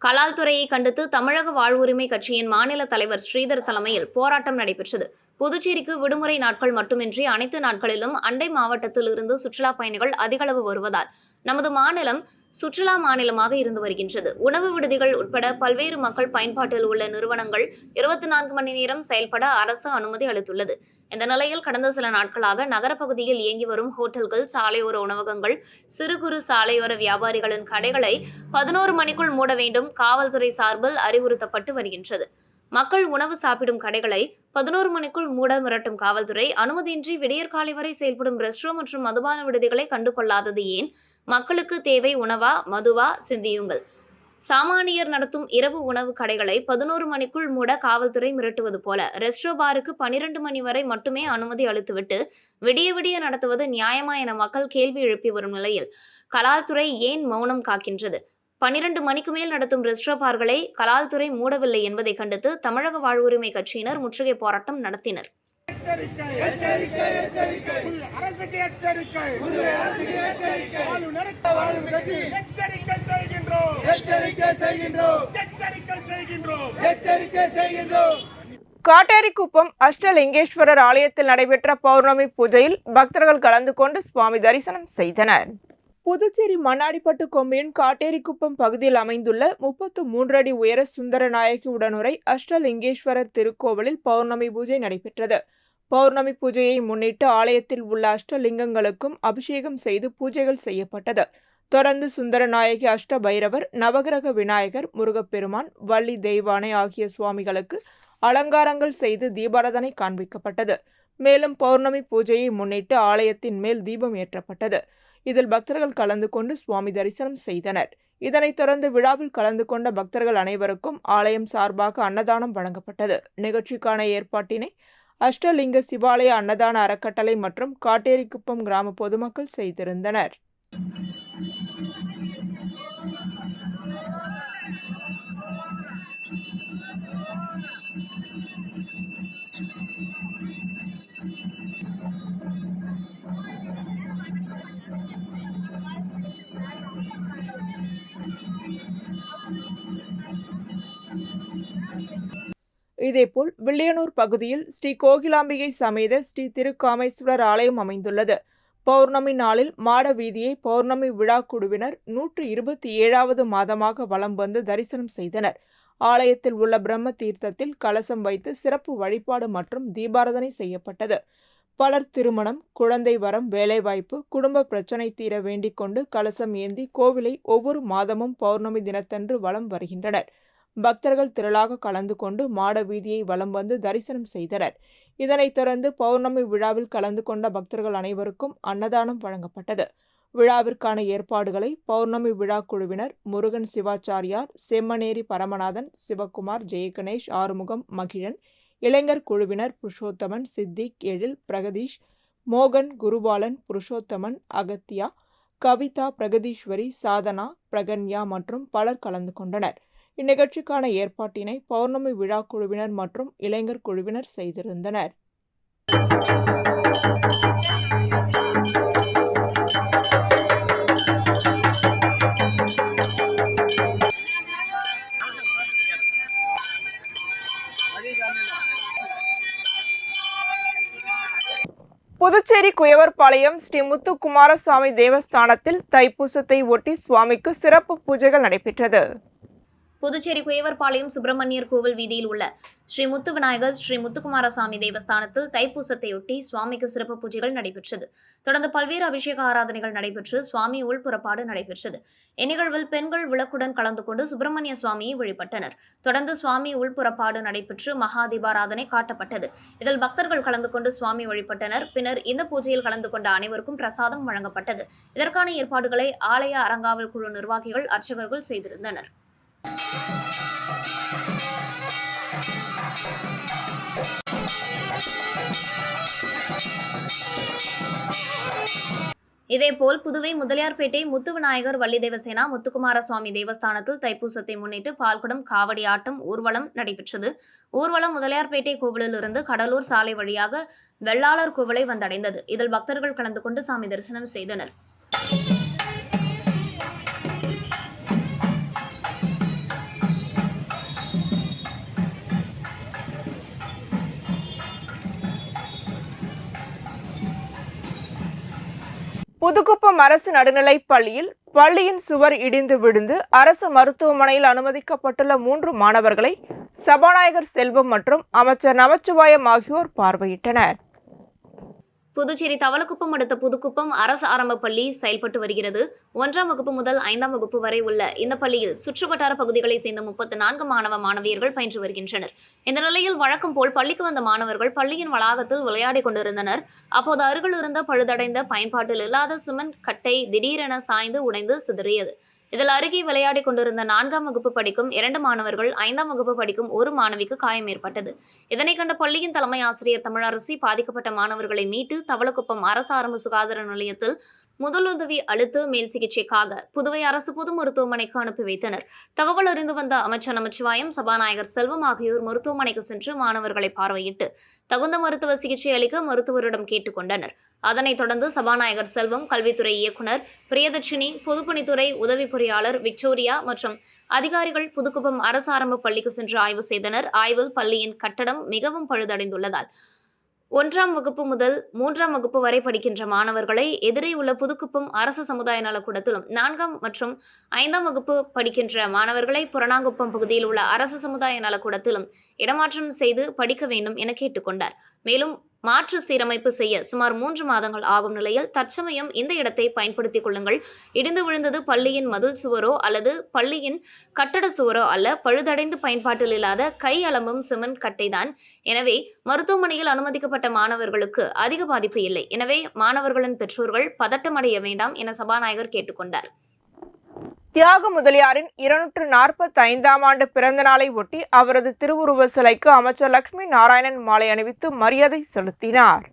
கலால் துறையை கண்டித்து தமிழக வாழ்வுரிமை கட்சியின் மாநில தலைவர் ஸ்ரீதர் தலைமையில் போராட்டம் நடைபெற்றது. புதுச்சேரிக்கு விடுமுறை நாட்கள் மட்டுமின்றி அனைத்து நாட்களிலும் அண்டை மாவட்டத்தில் இருந்து சுற்றுலா பயணிகள் அதிகளவு வருவதால் நமது மாநிலம் சுற்றுலா மாநிலமாக இருந்து வருகின்றது. உணவு விடுதிகள் உட்பட பல்வேறு மக்கள் பயன்பாட்டில் உள்ள நிறுவனங்கள் 24 மணி நேரம் செயல்பட அரசு அனுமதி அளித்துள்ளது. இந்த நிலையில் கடந்த சில நாட்களாக நகரப்பகுதியில் இயங்கி வரும் ஹோட்டல்கள், சாலையோர உணவகங்கள், சிறு குறு சாலையோர வியாபாரிகளின் கடைகளை 11 மணிக்குள் மூட வேண்டும் காவல்துறை சார்பில் அறிவுறுத்தப்பட்டு வருகின்றது. மக்கள் உணவு சாப்பிடும் கடைகளை 11 மணிக்குள் மூட மிரட்டும் காவல்துறை அனுமதியின்றி விடியற்காலை வரை செயல்படும் ரெஸ்ட்ரோ மற்றும் மதுபான விடுதிகளை கண்டுகொள்ளாதது ஏன்? மக்களுக்கு தேவை உணவா, மதுவா? சிந்தியுங்கள். சாமானியர் நடத்தும் இரவு உணவு கடைகளை 11 மணிக்குள் மூட காவல்துறை மிரட்டுவது போல ரெஸ்ட்ரோ பாருக்கு 12 மணி வரை மட்டுமே அனுமதி அளித்துவிட்டு விடிய விடிய நடத்துவது நியாயமா என மக்கள் கேள்வி எழுப்பி வரும் நிலையில் கலால்துறை ஏன் மௌனம் காக்கின்றது? 12 மணிக்கு மேல் நடத்தும் ரெஸ்ட்ரோ பார்களை கலால்துறை மூடவில்லை என்பதை கண்டித்து தமிழக வாழ்வுரிமை கட்சியினர் முற்றுகை போராட்டம் நடத்தினர். காட்டேரிக்குப்பம் அஷ்டலிங்கேஸ்வரர் ஆலயத்தில் நடைபெற்ற பௌர்ணமி பூஜையில் பக்தர்கள் கலந்து கொண்டு சுவாமி தரிசனம் செய்தனர். புதுச்சேரி மண்ணாடிப்பட்டு கொம்மியின் காட்டேரிக்குப்பம் பகுதியில் அமைந்துள்ள 33 அடி உயர சுந்தரநாயகி உடனுரை அஷ்டலிங்கேஸ்வரர் திருக்கோவிலில் பௌர்ணமி பூஜை நடைபெற்றது. பௌர்ணமி பூஜையை முன்னிட்டு ஆலயத்தில் உள்ள அஷ்டலிங்கங்களுக்கும் அபிஷேகம் செய்து பூஜைகள் செய்யப்பட்டது. தொடர்ந்து சுந்தரநாயகி அஷ்டபைரவர், நவகிரக விநாயகர், முருகப்பெருமான், வள்ளி தெய்வானை ஆகிய சுவாமிகளுக்கு அலங்காரங்கள் செய்து தீபாராதனை காண்பிக்கப்பட்டது. மேலும் பௌர்ணமி பூஜையை முன்னிட்டு ஆலயத்தின் மேல் தீபம் ஏற்றப்பட்டது. இதில் பக்தர்கள் கலந்து கொண்டு சுவாமி தரிசனம் செய்தனர். இதனைத் தொடர்ந்து விழாவில் கலந்து கொண்ட பக்தர்கள் அனைவருக்கும் ஆலயம் சார்பாக அன்னதானம் வழங்கப்பட்டது. நிகழ்ச்சிக்கான ஏற்பாட்டினை அஷ்டலிங்க சிவாலய அன்னதான அறக்கட்டளை மற்றும் காட்டேரிக்குப்பம் கிராம பொதுமக்கள் செய்திருந்தனர். இதேபோல் வில்லியனூர் பகுதியில் ஸ்ரீ கோகிலாம்பிகை சமேத ஸ்ரீ திருக்காமேஸ்வரர் ஆலயம் அமைந்துள்ளது. பௌர்ணமி நாளில் மாட வீதியை பௌர்ணமி விழா குழுவினர் 127வது மாதமாக வலம் வந்து தரிசனம் செய்தனர். ஆலயத்தில் உள்ள பிரம்ம தீர்த்தத்தில் கலசம் வைத்து சிறப்பு வழிபாடு மற்றும் தீபாராதனை செய்யப்பட்டது. பலர் திருமணம், குழந்தை வரம், வேலைவாய்ப்பு, குடும்ப பிரச்சனை தீர வேண்டிக் கொண்டு கலசம் ஏந்தி கோவிலை ஒவ்வொரு மாதமும் பௌர்ணமி தினத்தன்று வலம் வருகின்றனர். பக்தர்கள் திரளாக கலந்து கொண்டு மாட வீதியை வலம் வந்து தரிசனம் செய்தனர். இதனைத் தொடர்ந்து பௌர்ணமி விழாவில் கலந்து கொண்ட பக்தர்கள் அனைவருக்கும் அன்னதானம் வழங்கப்பட்டது. விழாவிற்கான ஏற்பாடுகளை பௌர்ணமி விழா குழுவினர் முருகன் சிவாச்சாரியார், செம்மனேரி பரமநாதன், சிவகுமார், ஜெயகணேஷ், ஆறுமுகம், மகிழன், இளைஞர் குழுவினர் புருஷோத்தமன், சித்திக், எழில், பிரகதீஷ், மோகன், குருபாலன், புருஷோத்தமன், அகத்தியா, கவிதா, பிரகதீஸ்வரி, சாதனா, பிரகன்யா மற்றும் பலர் கலந்து கொண்டனர். இந்நிகழ்ச்சிக்கான ஏற்பாட்டினை பௌர்ணமி விழா குழுவினர் மற்றும் இளைஞர் குழுவினர் செய்திருந்தனர். புதுச்சேரி குயவர்பாளையம் ஸ்ரீ முத்துக்குமாரசாமி தேவஸ்தானத்தில் தைப்பூசத்தை ஒட்டி சுவாமிக்கு சிறப்பு பூஜைகள் நடைபெற்றது. புதுச்சேரி குயவர்பாளையம் சுப்பிரமணியர் கோவில் வீதியில் உள்ள ஸ்ரீ முத்து விநாயகர் ஸ்ரீ முத்துக்குமாரசாமி தேவஸ்தானத்தில் தைப்பூசத்தையொட்டி சுவாமிக்கு சிறப்பு பூஜைகள் நடைபெற்றது. தொடர்ந்து பல்வேறு அபிஷேக ஆராதனைகள் நடைபெற்று சுவாமி உள்புறப்பாடு நடைபெற்றது. இந்நிகழ்வில் பெண்கள் விளக்குடன் கலந்து கொண்டு சுப்பிரமணிய சுவாமியை வழிபட்டனர். தொடர்ந்து சுவாமி உள்புறப்பாடு நடைபெற்று மகா தீபாராதனை காட்டப்பட்டது. இதில் பக்தர்கள் கலந்து கொண்டு சுவாமி வழிபட்டனர். பின்னர் இந்த பூஜையில் கலந்து கொண்ட அனைவருக்கும் பிரசாதம் வழங்கப்பட்டது. இதற்கான ஏற்பாடுகளை ஆலய அறங்காவல் குழு நிர்வாகிகள், அர்ச்சகர்கள் செய்திருந்தனர். இதேபோல் புதுவை முதலியார்பேட்டை முத்து விநாயகர் வள்ளி தேவசேனா முத்துக்குமாரசுவாமி தேவஸ்தானத்தில் தைப்பூசத்தை முன்னிட்டு பால்குடம், காவடி ஆட்டம், ஊர்வலம் நடைபெற்றது. ஊர்வலம் முதலியார்பேட்டை கோவிலில் இருந்து கடலூர் சாலை வழியாக வெள்ளாளர் கோவிலை வந்தடைந்தது. இதில் பக்தர்கள் கலந்து கொண்டு சாமி தரிசனம் செய்தனர். புதுக்குப்பம் அரசு நடுநிலைப் பள்ளியில் பள்ளியின் சுவர் இடிந்து விழுந்து அரசு மருத்துவமனையில் அனுமதிக்கப்பட்டுள்ள 3 மாணவர்களை சபாநாயகர் செல்வம் மற்றும் அமைச்சர் நமச்சிவாயம் ஆகியோர் பார்வையிட்டனர். புதுச்சேரி தவளக்குப்பம் அடுத்த புதுக்குப்பம் அரசு ஆரம்ப பள்ளி செயல்பட்டு வருகிறது. 1ஆம் வகுப்பு முதல் 5ஆம் வகுப்பு வரை உள்ள இந்த பள்ளியில் சுற்றுவட்டார பகுதிகளைச் சேர்ந்த 34 மாணவ மாணவியர்கள் பயின்று வருகின்றனர். இந்த நிலையில் வழக்கம் போல் பள்ளிக்கு வந்த மாணவர்கள் பள்ளியின் வளாகத்தில் விளையாடிக் கொண்டிருந்தனர். அப்போது அருகில் இருந்த பழுதடைந்த பயன்பாட்டில் இல்லாத சிமெண்ட் கட்டை திடீரென சாய்ந்து உடைந்து சிதறியது. இதில் அருகே விளையாடிக் கொண்டிருந்த 4ஆம் வகுப்பு படிக்கும் 2 மாணவர்கள், 5ஆம் வகுப்பு படிக்கும் 1 மாணவிக்கு காயம் ஏற்பட்டது. இதனை கண்ட பள்ளியின் தலைமை ஆசிரியர் தமிழரசி பாதிக்கப்பட்ட மாணவர்களை மீட்டு தவளக்குப்பம் அரசு ஆரம்ப சுகாதார நிலையத்தில் முதலுதவி அளித்து மேல் சிகிச்சைக்காக புதுவை அரசு பொது மருத்துவமனைக்கு அனுப்பி வைத்தனர். தகவல் அறிந்து வந்த அமைச்சர் நமச்சிவாயம், சபாநாயகர் செல்வம் ஆகியோர் மருத்துவமனைக்கு சென்று மாணவர்களை பார்வையிட்டு தகுந்த மருத்துவ சிகிச்சை அளிக்க மருத்துவரிடம் கேட்டுக் கொண்டனர். அதனைத் தொடர்ந்து சபாநாயகர் செல்வம், கல்வித்துறை இயக்குநர் பிரியதர்ஷினி, பொதுப்பணித்துறை உதவி பொறியாளர் விக்டோரியா மற்றும் அதிகாரிகள் புதுக்குப்பம் அரசு ஆரம்ப பள்ளிக்கு சென்று ஆய்வு செய்தனர். ஆய்வில் பள்ளியின் கட்டடம் மிகவும் பழுதடைந்துள்ளதால் 1ஆம் வகுப்பு முதல் 3ஆம் வகுப்பு வரை படிக்கின்ற மாணவர்களை எதிரே உள்ள புதுக்குப்பம் அரசு சமுதாய நலக்கூடத்திலும், 4ஆம் மற்றும் 5ஆம் வகுப்பு படிக்கின்ற மாணவர்களை புறநாங்குப்பம் பகுதியில் உள்ள அரசு சமுதாய நலக்கூடத்திலும் இடமாற்றம் செய்து படிக்க வேண்டும் என கேட்டுக்கொண்டார். மேலும் மாற்று சீரமைப்பு செய்ய சுமார் 3 மாதங்கள் ஆகும் நிலையில் தற்சமயம் இந்த இடத்தை பயன்படுத்திக் கொள்ளுங்கள். இடிந்து விழுந்தது பள்ளியின் மதில் சுவரோ அல்லது பள்ளியின் கட்டட சுவரோ அல்ல, பழுதடைந்து பயன்பாட்டில் இல்லாத கை அலம்பும் சிமெண்ட் கட்டைதான். எனவே மருத்துவமனையில் அனுமதிக்கப்பட்ட மாணவர்களுக்கு அதிக பாதிப்பு இல்லை. எனவே மாணவர்களின் பெற்றோர்கள் பதட்டமடைய வேண்டாம் என சபாநாயகர் கேட்டுக்கொண்டார். தியாக முதலியாரின் 245ஆம் ஆண்டு பிறந்த நாளை ஒட்டி அவரது திருவுருவ சிலைக்கு அமைச்சர் லட்சுமி நாராயணன் மாலை அணிவித்து மரியாதை செலுத்தினார்.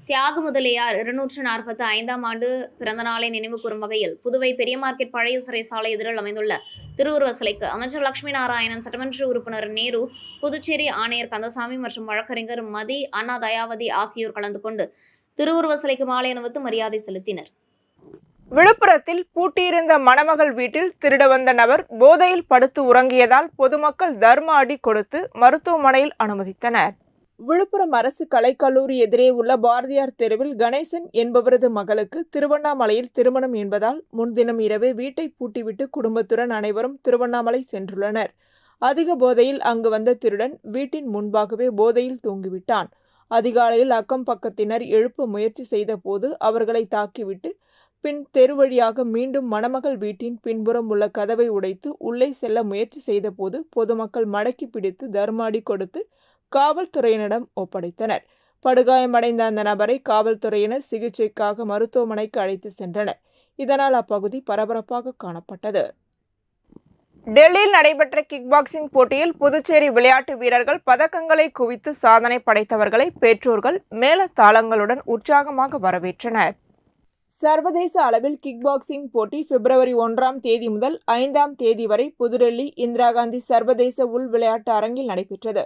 தியாக முதலியார் 245ஆம் ஆண்டு பிறந்த நாளை நினைவு கூறும் வகையில் புதுவை பெரிய மார்க்கெட் பழைய சிறைசாலை எதிரில் அமைந்துள்ள திருவுருவ சிலைக்கு அமைச்சர் லட்சுமி நாராயணன், சட்டமன்ற உறுப்பினர் நேரு, புதுச்சேரி ஆணையர் கந்தசாமி மற்றும் வழக்கறிஞர் மதி, அண்ணா தயாவதி ஆகியோர் கலந்து கொண்டு திருவுருவ சிலைக்கு மாலை அணிவித்து மரியாதை செலுத்தினர். விழுப்புரத்தில் பூட்டியிருந்த மணமகள் வீட்டில் திருட வந்த நபர் போதையில் படுத்து உறங்கியதால் பொதுமக்கள் தர்ம அடி கொடுத்து மருத்துவமனையில் அனுமதித்தனர். விழுப்புரம் அரசு கலைக்கல்லூரி எதிரே உள்ள பாரதியார் தெருவில் கணேசன் என்பவரது மகளுக்கு திருவண்ணாமலையில் திருமணம் என்பதால் முன்தினம் இரவே வீட்டை பூட்டிவிட்டு குடும்பத்துடன் அனைவரும் திருவண்ணாமலை சென்றுள்ளனர். அதிக போதையில் அங்கு வந்த திருடன் வீட்டின் முன்பாகவே போதையில் தூங்கிவிட்டான். அதிகாலையில் அக்கம் பக்கத்தினர் எழுப்ப முயற்சி செய்த போது அவர்களை தாக்கிவிட்டு பின் தெரு வழியாக மீண்டும் மணமகள் வீட்டின் பின்புறம் உள்ள கதவை உடைத்து உள்ளே செல்ல முயற்சி செய்த போது பொதுமக்கள் மடக்கி பிடித்து தர்மாடி கொடுத்து காவல்துறையினரிடம் ஒப்படைத்தனர். படுகாயமடைந்த அந்த நபரை காவல்துறையினர் சிகிச்சைக்காக மருத்துவமனைக்கு அழைத்து சென்றனர். இதனால் அப்பகுதி பரபரப்பாக காணப்பட்டது. டெல்லியில் நடைபெற்ற கிக் பாக்ஸிங் போட்டியில் புதுச்சேரி விளையாட்டு வீரர்கள் பதக்கங்களை குவித்து சாதனை படைத்தவர்களை பெற்றோர்கள் மேளதாளங்களுடன் உற்சாகமாக வரவேற்றனர். சர்வதேச அளவில் கிக் பாக்ஸிங் போட்டி பிப்ரவரி 1ஆம் தேதி முதல் 5ஆம் தேதி வரை புதுடெல்லி இந்திரா காந்தி சர்வதேச உள் விளையாட்டு அரங்கில் நடைபெற்றது.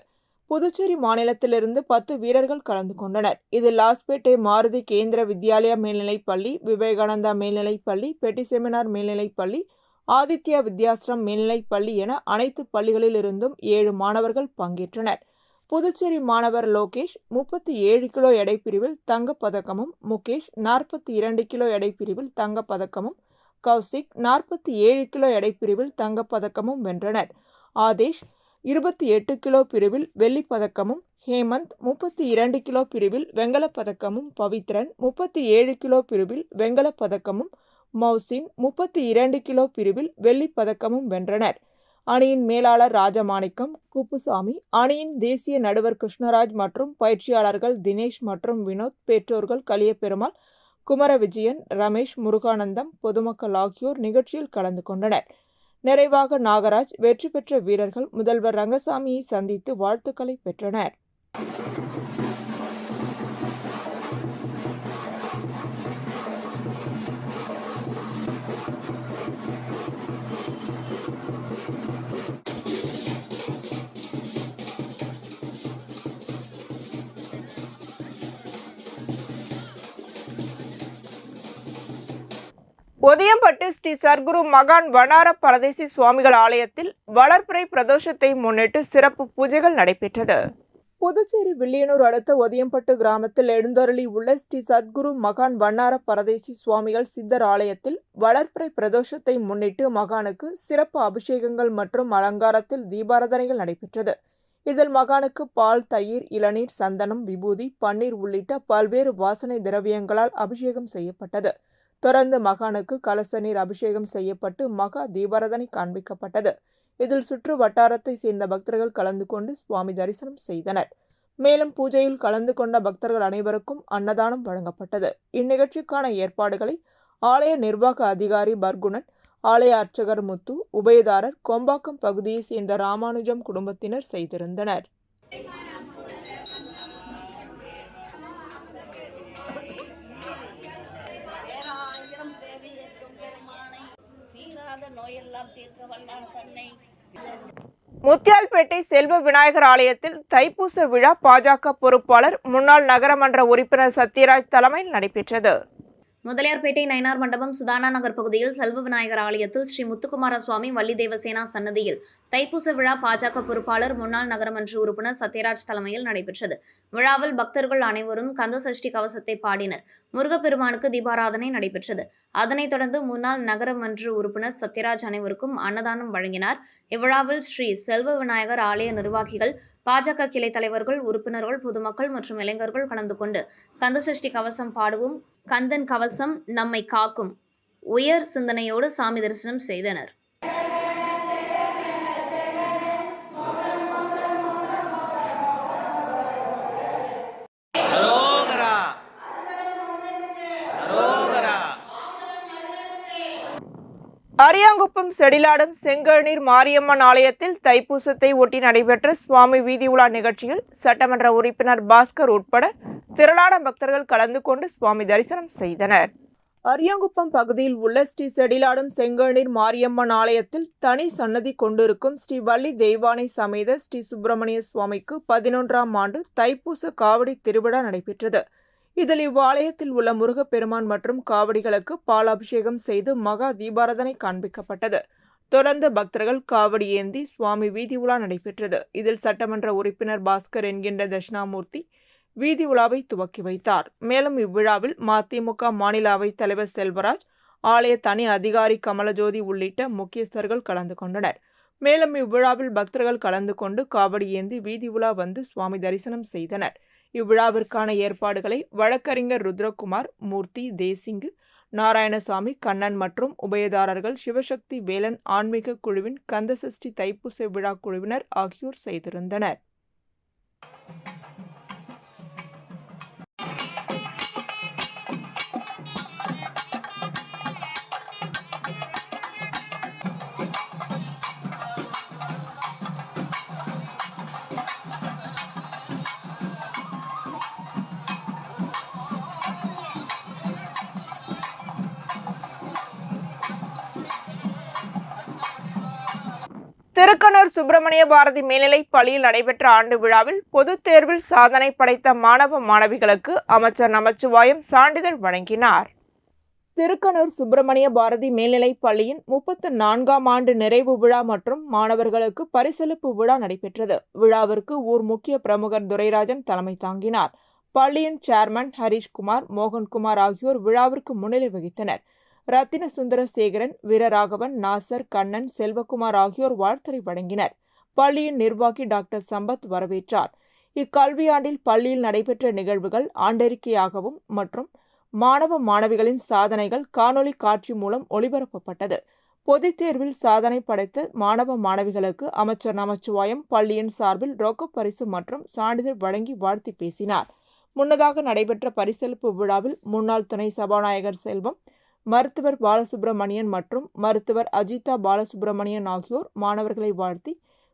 புதுச்சேரி மாநிலத்திலிருந்து 10 வீரர்கள் கலந்து கொண்டனர். இதில் லாஸ்பேட்டை மாருதி கேந்திர வித்யாலயா மேல்நிலைப்பள்ளி, விவேகானந்தா மேல்நிலைப்பள்ளி, பெட்டி செமினார் மேல்நிலைப்பள்ளி, ஆதித்யா வித்யாசிரம் மேல்நிலைப்பள்ளி என அனைத்து பள்ளிகளில் இருந்தும் 7 மாணவர்கள் பங்கேற்றனர். புதுச்சேரி மாணவர் லோகேஷ் 37 கிலோ எடை பிரிவில் தங்கப்பதக்கமும், முகேஷ் 42 கிலோ எடை பிரிவில் தங்கப்பதக்கமும், கௌசிக் 47 கிலோ எடை பிரிவில் தங்கப்பதக்கமும் வென்றனர். ஆதேஷ் 28 கிலோ பிரிவில் வெள்ளிப்பதக்கமும், ஹேமந்த் 32 கிலோ பிரிவில் வெண்கலப்பதக்கமும், பவித்ரன் 37 கிலோ பிரிவில் வெண்கலப்பதக்கமும், மௌசின் 32 கிலோ பிரிவில் வெள்ளிப்பதக்கமும் வென்றனர். அணியின் மேலாளர் ராஜமாணிக்கம், குப்புசாமி, அணியின் தேசிய நடுவர் கிருஷ்ணராஜ் மற்றும் பயிற்சியாளர்கள் தினேஷ் மற்றும் வினோத், பெற்றோர்கள் கலியபெருமாள், குமரவிஜயன், ரமேஷ், முருகானந்தம், பொதுமக்கள் ஆகியோர் நிகழ்ச்சியில் கலந்து கொண்டனர். நிறைவாக நாகராஜ், வெற்றி பெற்ற வீரர்கள் முதல்வர் ரங்கசாமியை சந்தித்து வாழ்த்துக்களை பெற்றனர். ஒதியம்பட்டு ஸ்ரீ சர்க்குரு மகான் வனார பரதேசி சுவாமிகள் ஆலயத்தில் வளர்பிறை பிரதோஷத்தை முன்னிட்டு சிறப்பு பூஜைகள் நடைபெற்றது. புதுச்சேரி வில்லியனூர் அடுத்த ஒதியம்பட்டு கிராமத்தில் எழுந்தருளி உள்ள ஸ்ரீ சத்குரு மகான் வண்ணார பரதேசி சுவாமிகள் சித்தர் ஆலயத்தில் வளர்பிறை பிரதோஷத்தை முன்னிட்டு மகானுக்கு சிறப்பு அபிஷேகங்கள் மற்றும் அலங்காரத்தில் தீபாராதனைகள் நடைபெற்றது. இதில் மகானுக்கு பால், தயிர், இளநீர், சந்தனம், விபூதி, பன்னீர் உள்ளிட்ட பல்வேறு வாசனை திரவியங்களால் அபிஷேகம் செய்யப்பட்டது. தொடர்ந்து மகானுக்கு கலச நீர் அபிஷேகம் செய்யப்பட்டு மகா தீபாராதனை காண்பிக்கப்பட்டது. இதில் சுற்று வட்டாரத்தை சேர்ந்த பக்தர்கள் கலந்து கொண்டு சுவாமி தரிசனம் செய்தனர். மேலும் பூஜையில் கலந்து கொண்ட பக்தர்கள் அனைவருக்கும் அன்னதானம் வழங்கப்பட்டது. இந்நிகழ்ச்சிக்கான ஏற்பாடுகளை ஆலய நிர்வாக அதிகாரி பர்குணன், ஆலய அர்ச்சகர் முத்து, உபயதாரர், கொம்பாக்கம் பகுதியை சேர்ந்த ராமானுஜம் குடும்பத்தினர் செய்திருந்தனர். முத்தியால்பேட்டை செல்வ விநாயகர் ஆலயத்தில் தைப்பூச விழா பாஜக பொறுப்பாளர் முன்னாள் நகரமன்ற உறுப்பினர் சத்யராஜ் தலைமையில் நடைபெற்றது. முதலியார்பேட்டை நயினார் மண்டபம் சுதானா நகர் பகுதியில் செல்வ விநாயகர் ஆலயத்தில் ஸ்ரீ முத்துக்குமார சுவாமி வள்ளி தேவசேனா சன்னதியில் தைப்பூச விழா பாஜக பொறுப்பாளர் முன்னாள் நகரமன்ற உறுப்பினர் சத்யராஜ் தலைமையில் நடைபெற்றது. விழாவில் பக்தர்கள் அனைவரும் கந்த சஷ்டி கவசத்தை பாடினர். முருகப்பெருமானுக்கு தீபாராதனை நடைபெற்றது. அதனைத் தொடர்ந்து முன்னாள் நகரமன்ற உறுப்பினர் சத்யராஜ் அனைவருக்கும் அன்னதானம் வழங்கினார். இவ்விழாவில் ஸ்ரீ செல்வ விநாயகர் ஆலய நிர்வாகிகள், பாஜக கிளை தலைவர்கள், உறுப்பினர்கள், பொதுமக்கள் மற்றும் இளைஞர்கள் கலந்து கொண்டு கந்தசஷ்டி கவசம் பாடுவோம், கந்தன் கவசம் நம்மை காக்கும் உயர் சிந்தனையோடு சாமி தரிசனம் செய்தனர். அரியாங்குப்பம் செடிலாடும் செங்கழுநீர் மாரியம்மன் ஆலயத்தில் தைப்பூசத்தை ஒட்டி நடைபெற்ற சுவாமி வீதி உலா நிகழ்ச்சியில் சட்டமன்ற உறுப்பினர் பாஸ்கர் உட்பட திரளான பக்தர்கள் கலந்து கொண்டு சுவாமி தரிசனம் செய்தனர். அரியாங்குப்பம் பகுதியில் உள்ள ஸ்ரீ செடிலாடும் செங்கழுநீர் மாரியம்மன் ஆலயத்தில் தனி சன்னதி கொண்டிருக்கும் ஸ்ரீ வள்ளி தெய்வானை சமேத ஸ்ரீ சுப்பிரமணிய சுவாமிக்கு 11ஆம் ஆண்டு தைப்பூச காவடி திருவிழா நடைபெற்றது. இதில் இவ்வாலயத்தில் உள்ள முருகப்பெருமான் மற்றும் காவடிகளுக்கு பாலாபிஷேகம் செய்து மகா தீபாராதனை காண்பிக்கப்பட்டது. தொடர்ந்து பக்தர்கள் காவடி ஏந்தி சுவாமி வீதி உலா நடைபெற்றது. இதில் சட்டமன்ற உறுப்பினர் பாஸ்கர் என்கின்ற தட்சிணாமூர்த்தி வீதி உலாவை துவக்கி வைத்தார். மேலும் இவ்விழாவில் மதிமுக மாநில அவைத் தலைவர் செல்வராஜ், ஆலய தனி அதிகாரி கமலஜோதி உள்ளிட்ட முக்கியஸ்தர்கள் கலந்து கொண்டனர். மேலும் இவ்விழாவில் பக்தர்கள் கலந்து கொண்டு காவடி ஏந்தி வீதி உலா வந்து சுவாமி தரிசனம் செய்தனர். இவ்விழாவிற்கான ஏற்பாடுகளை வழக்கறிஞர் ருத்ரகுமார், மூர்த்தி, தேசிங்கு, நாராயணசாமி, கண்ணன் மற்றும் உபயதாரர்கள், சிவசக்தி வேலன் ஆன்மீக குழுவின் கந்தசஷ்டி தைப்பூச விழா குழுவினர் ஆகியோர் செய்திருந்தனர். திருக்கனூர் சுப்பிரமணிய பாரதி மேல்நிலைப் பள்ளியில் நடைபெற்ற ஆண்டு விழாவில் பொதுத் தேர்வில் சாதனை படைத்த மாணவ மாணவிகளுக்கு அமைச்சர் நமச்சிவாயம் சான்றிதழ் வழங்கினார். திருக்கனூர் சுப்பிரமணிய பாரதி மேல்நிலைப் பள்ளியின் 34ஆம் ஆண்டு நிறைவு விழா மற்றும் மாணவர்களுக்கு பரிசளிப்பு விழா நடைபெற்றது. விழாவிற்கு ஊர் முக்கிய பிரமுகர் துரைராஜன் தலைமை தாங்கினார். பள்ளியின் சேர்மன் ஹரிஷ்குமார், மோகன்குமார் ஆகியோர் விழாவிற்கு முன்னிலை வகித்தனர். ரத்தின சுந்தரசேகரன், வீரராகவன், நாசர், கண்ணன், செல்வகுமார் ஆகியோர் வாழ்த்துரை வழங்கினர். பள்ளியின் நிர்வாகி டாக்டர் சம்பத் வரவேற்றார். இக்கல்வியாண்டில் பள்ளியில் நடைபெற்ற நிகழ்வுகள் ஆண்டறிக்கையாகவும் மற்றும் மாணவ மாணவிகளின் சாதனைகள் காணொலி காட்சி மூலம் ஒளிபரப்பப்பட்டது. பொதுத் தேர்வில் சாதனை படைத்த மாணவ மாணவிகளுக்கு அமைச்சர் நமச்சிவாயம் பள்ளியின் சார்பில் ரொக்க பரிசு மற்றும் சான்றிதழ் வழங்கி வாழ்த்தி பேசினார். முன்னதாக நடைபெற்ற பரிசளிப்பு விழாவில் முன்னாள் துணை சபாநாயகர் செல்வம், மருத்துவர் பாலசுப்ரமணியன் மற்றும் மருத்துவர் அஜிதா பாலசுப்ரமணியன் ஆகியோர் மாணவர்களை வாழ்த்தி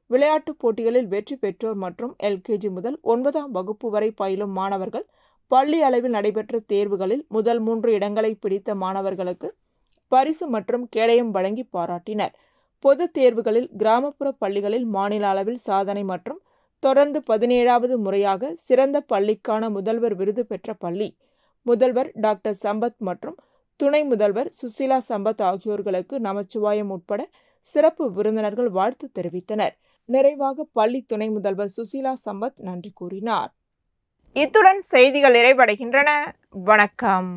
விளையாட்டுப் போட்டிகளில் வெற்றி பெற்றோர் மற்றும் LKG முதல் 9ஆம் வகுப்பு வரை பயிலும் மாணவர்கள், பள்ளி அளவில் நடைபெற்ற தேர்வுகளில் முதல் 3 இடங்களை பிடித்த மாணவர்களுக்கு பரிசு மற்றும் கேடயம் வழங்கி பாராட்டினர். பொதுத் தேர்வுகளில் கிராமப்புற பள்ளிகளில் மாநில அளவில் சாதனை மற்றும் தொடர்ந்து 17வது முறையாக சிறந்த பள்ளிக்கான முதல்வர் விருது பெற்ற பள்ளி, முதல்வர் டாக்டர் சம்பத் மற்றும் துணை முதல்வர் சுசீலா சம்பத் ஆகியோர்களுக்கு நமச்சிவாயம் உட்பட சிறப்பு விருந்தினர்கள் வாழ்த்து தெரிவித்தனர். நிறைவாக பள்ளி துணை முதல்வர் சுசீலா சம்பத் நன்றி கூறினார். இத்துடன் செய்திகள் நிறைவடைகின்றன. வணக்கம்.